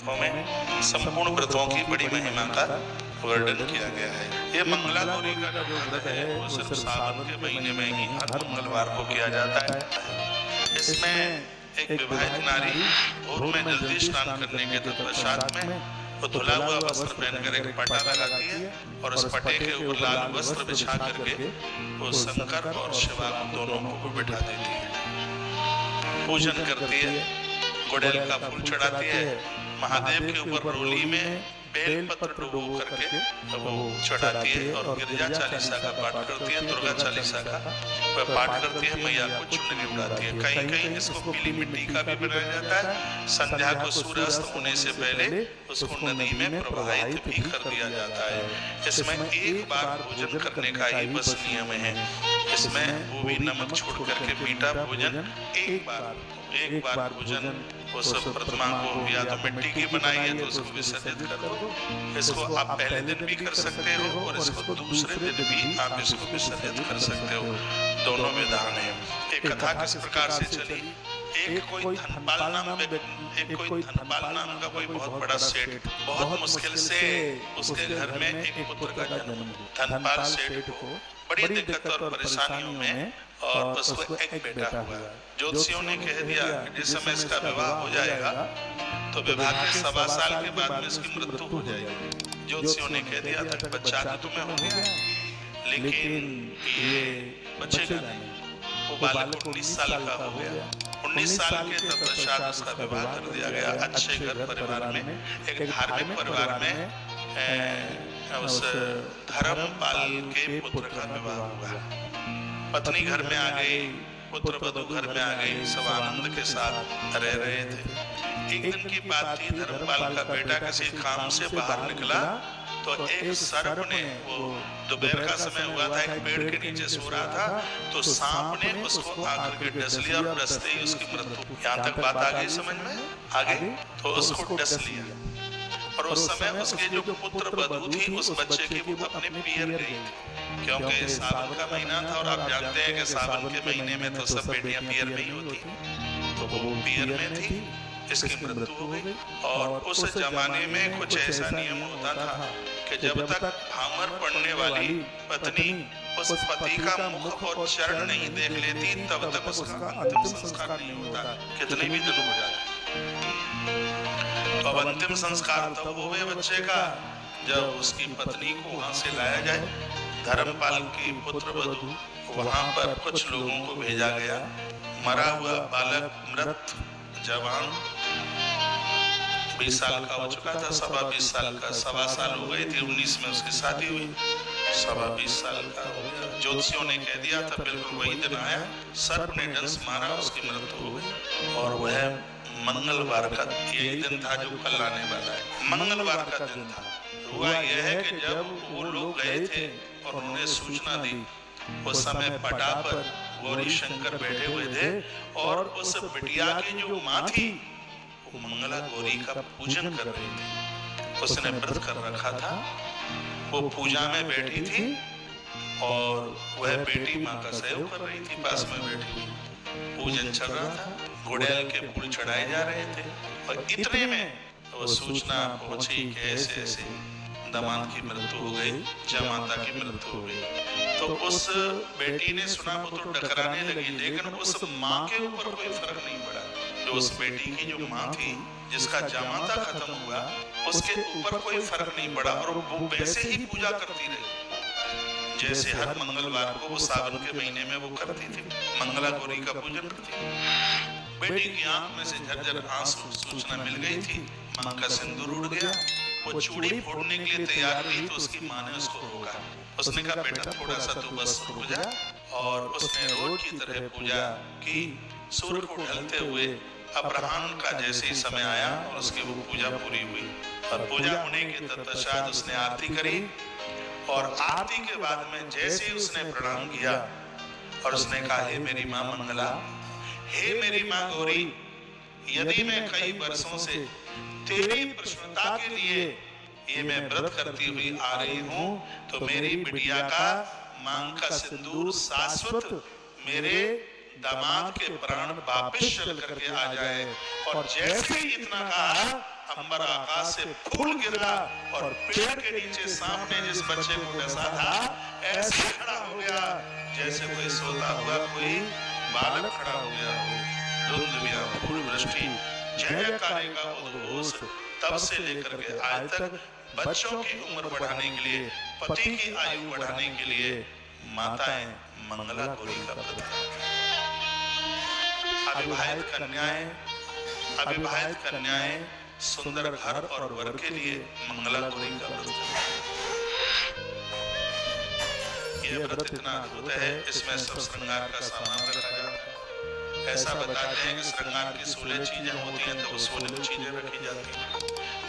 ग्रंथों में संपूर्ण व्रतों की बड़ी महिमा का वर्णन किया गया है। ये मंगला गौरी का जो व्रत है वो सिर्फ सावन के महीने में ही हर मंगलवार को किया जाता है। इसमें एक विवाहित नारी भोर में जल्दी स्नान करने के तत्पश्चात में वो धुला हुआ वस्त्र पहनकर एक पटा लगाती है और उस पटे के ऊपर लाल वस्त्र बिछा करके वो शंकर और शिवा दोनों को बिठा देती है, पूजन करती है, गुड़ैल का फूल चढ़ाती है, महादेव के ऊपर रोली में बेल पत्र डुबो करके वो चढ़ाती है और गिरजा चालीसा का पाठ करती है, दुर्गा चालीसा का पाठ करती है, मैया को चुनरी उड़ाती है। कहीं कहीं इसको पीली मिट्टी का भी बनाया जाता है। संध्या को सूर्यास्त होने से पहले उसको नदी में प्रवाहित भी कर दिया जाता है। इसमें एक बार भोजन करने का ही बस नियम है। इसमें वो भी नमक छोड़ करके मीठा भोजन एक बार भोजन उस प्रतिमा को या तो मिट्टी की बनाई है तो उसको विसर्जित कर दो। इसको आप पहले दिन भी कर सकते हो और इसको दूसरे दिन भी आप इसको विसर्जित कर सकते हो, दोनों विधान है। एक कथा किस प्रकार से चली, एक कोई धनपाल नाम का कोई बहुत बड़ा सेठ, बहुत मुश्किल से उसके घर में एक पुत्र का जन्म हुआ। धनपाल सेठ को बड़ी दिक्कत और परेशानियों में और उसको एक बेटा हुआ। ज्योतिषियों ने कह दिया कि जिस समय इसका विवाह हो जाएगा तो विवाह के 1.25 साल के बाद में इसकी मृत्यु हो जाएगी। ज्योतिषियों ने कह दिया था बच्चा तो तुम्हें हो गया, लेकिन ये बचेगा नहीं। वो बालक 19 साल का हो गया। 19 साल के तत्पश्चात उसका विवाह कर दिया गया अच्छे घर परिवार में, एक धार्मिक परिवार में। उस धर्मपाल के पुत्र का विवाह हुआ। पत्नी घर में आ गई, पुत्र वधू घर में आ गई, सब आनंद के साथ रह रहे थे। एक दिन की बात थी, धर्मपाल का बेटा किसी काम से बाहर निकला तो एक सर्प ने, वो दोपहर का समय हुआ था, एक पेड़ के नीचे सो रहा था, तो सांप ने उसको आकर के डस लिया और डसते ही उसकी मृत्यु। यहाँ तक बात आ गई समझ में? आ गई? तो उसको डस लिया और उस समय उसके जो पुत्र वधू थी उस बच्चे की वो अपने पियर गई, क्योंकि सावन का महीना था और आप जानते हैं कि सावन के महीने में तो सब बेटियां पियर में ही होती, तो वो पियर में थी, इसकी मृत्यु हो गई। और उस जमाने में कुछ ऐसा नियम होता था कि जब तक भामर पड़ने वाली पत्नी उस पति का मुख और चरण नहीं देख लेती तब तक उसका अंतिम संस्कार नहीं होता, कितने भी दिन हो जाए। तो अब अंतिम संस्कार तब हुए बच्चे का जब उसकी पत्नी को वहां से लाया जाए। धर्मपाल की पुत्र वधू वहां पर कुछ लोगों को भेजा गया। मरा हुआ बालक मृत जवान 20 साल का हो चुका था, 20 साल का, 1.25 साल हो गए थे, 19 में उसकी शादी हुई, 20 साल का हो गया। ज्योतिषियों ने कह दिया था बिल्कुल वही दिन आया, सर्प ने डंस मारा, उसकी मृत्यु हो गई। और वह मंगलवार का यही दिन था जो कल आने वाला है, मंगलवार का दिन था। हुआ यह है कि जब वो लोग गए थे और उन्होंने सूचना दी, उस समय पटा पर गौरी शंकर बैठे हुए थे और उस बिटिया की जो माँ थी वो मंगला गौरी का पूजन कर रही थी। उसने व्रत कर रखा था, वो पूजा में बैठी थी और वह बेटी माँ का सहयोग कर रही थी, पास में बैठी हुई। पूजन चल रहा था, गुड़ैल के फूल चढ़ाए जा रहे थे और इतने में वो सूचना पहुंची कि ऐसे ऐसे दामाद की मृत्यु हो गई, जमाता की मृत्यु हो गई। तो उस बेटी ने सुना, वो तो डकराने लगी, लेकिन उस माँ के ऊपर कोई फर्क नहीं पड़ा। जो उस बेटी की जो माँ थी जिसका जमाता खत्म हुआ उसके ऊपर कोई फर्क नहीं पड़ा और वो वैसे ही पूजा करती रही जैसे हर मंगलवार को वो सावन के महीने में वो करती थी, मंगला गौरी का पूजन करती थी। बेटी की आंख में से झरझर आंसू, सूचना मिल गई थी, माँ का सिंदूर उड़ गया। वो चूड़ी फोड़ने के लिए तैयार हुई तो उसकी माँ ने उसको रोका। उसने कहा बेटा थोड़ा सा तू बस रुक जा, और उसने रोज की तरह पूजा की। सूर्य को ढलते हुए अपराह्न का जैसे ही समय आया और उसकी वो पूजा पूरी हुई और पूजा होने के तत्पश्चात उसने आरती करी और आरती के बाद में जैसे ही उसने प्रणाम किया और उसने कहा हे मेरी माँ मंगला, हे मेरी माँ गौरी, यदि मैं कई वर्षों से तेरी प्रसन्नता के लिए ये मैं व्रत करती हुई आ रही हूँ तो मेरी बिटिया का मांग का सिंदूर शाश्वत मेरे दामाद के प्राण वापिस चल करके आ जाए। और जैसे ही इतना कहा अंबर आकाश से फूल गिरा और पेड़ के नीचे सामने जिस बच्चे को डसा था ऐसे खड़ा हो गया जैसे कोई सोता हुआ कोई बालक खड़ा हो गया हो। धुंधुमिया फूल वृष्टि जय जयकारे का उद्घोष तब से लेकर के आज तक बच्चों की उम्र बढ़ाने के लिए, पति की आयु बढ़ाने के लिए माताएं मंगला गौरी का व्रत करती हैं। अविवाहित कन्याएं सुंदर घर और वर के लिए मंगला गौरी का व्रत करती हैं। यह व्रत इतना अद्भुत है, इसमें सब श्रृंगार का सामान रखा जाता है। ऐसा बताते हैं कि श्रृंगार की 16 चीजें होती हैं तो 16 चीजें रखी जाती हैं।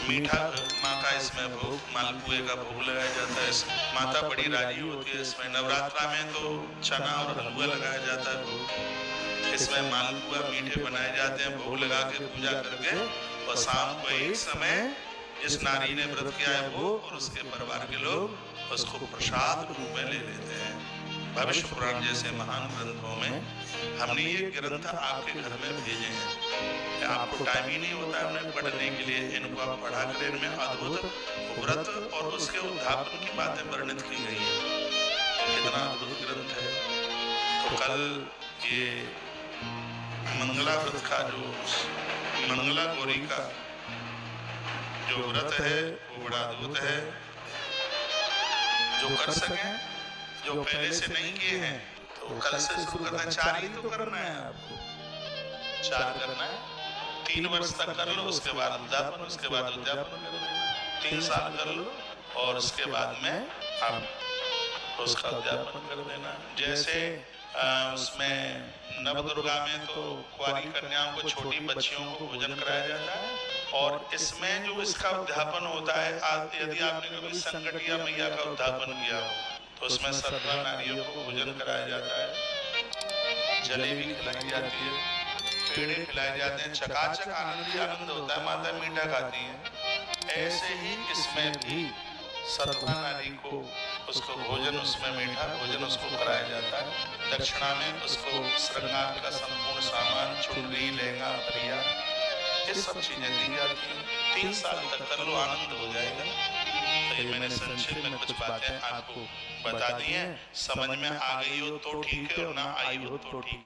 मीठा माँ का इसमें भोग, मालपुए का भोग लगाया जाता है। माता बड़ी राजी होती है इसमें। नवरात्रा में तो चना और हलवा लगाया जाता है भोग। इसमें मालपुआ मीठे बनाए जाते हैं, भोग लगा के पूजा करके और शाम को एक समय जिस नारी ने व्रत किया है वो और उसके परिवार के लोग उसको प्रसाद रूप में ले लेते हैं। भविष्य पुराण जैसे महान ग्रंथों में हमने ये ग्रंथ आपके घर में भेजे हैं। आपको टाइम ही नहीं होता है उन्हें पढ़ने के लिए। इनको आप पढ़ा कर इनमें अद्भुत व्रत और उसके उद्धापन की बातें वर्णित की गई हैं। कितना अद्भुत ग्रंथ है। तो कल ये मंगला व्रत का जो मंगला गौरी का जो व्रत है वो बड़ा अद्भुत है। जो कर सके, जो पहले से नहीं किए हैं तो कल से शुरू करना है। 4 ही तो करना है आपको, 4 करना है। 3 वर्ष तक कर लो, उसके बाद उद्यापन, उसके बाद उद्यापन कर लो। 3 साल कर लो और उसके बाद में आप उसका उद्यापन कर देना। जैसे उसमें नवदुर्गा में तो कुंवारी कन्याओं को, छोटी बच्चियों को भोजन कराया जाता है और इसमें जो इसका उद्यापन होता है, यदि आपने कभी संकटिया मैया का उद्यापन किया हो तो उसमें सर्वा नारियों को भोजन कराया जाता है, जलेबी खिलाई जाती है, पेड़े खिलाए जाते हैं, चकाचक आनंद होता है, माता मीठा खाती है। ऐसे ही इसमें भी सर्वा नारी को उसको भोजन, उसमें मीठा भोजन उसको कराया जाता है। दक्षिणा में उसको श्रृंगार का संपूर्ण सामान, चुनरी, लहंगा, परिया, ये सब चीजें दी जाती हैं। 3 साल तक कर लो, आनंद हो जाएगा। तो ये मैंने संक्षेप में कुछ बातें आपको बता दी हैं। समझ में आ गई हो तो ठीक है और ना आई हो तो ठीक।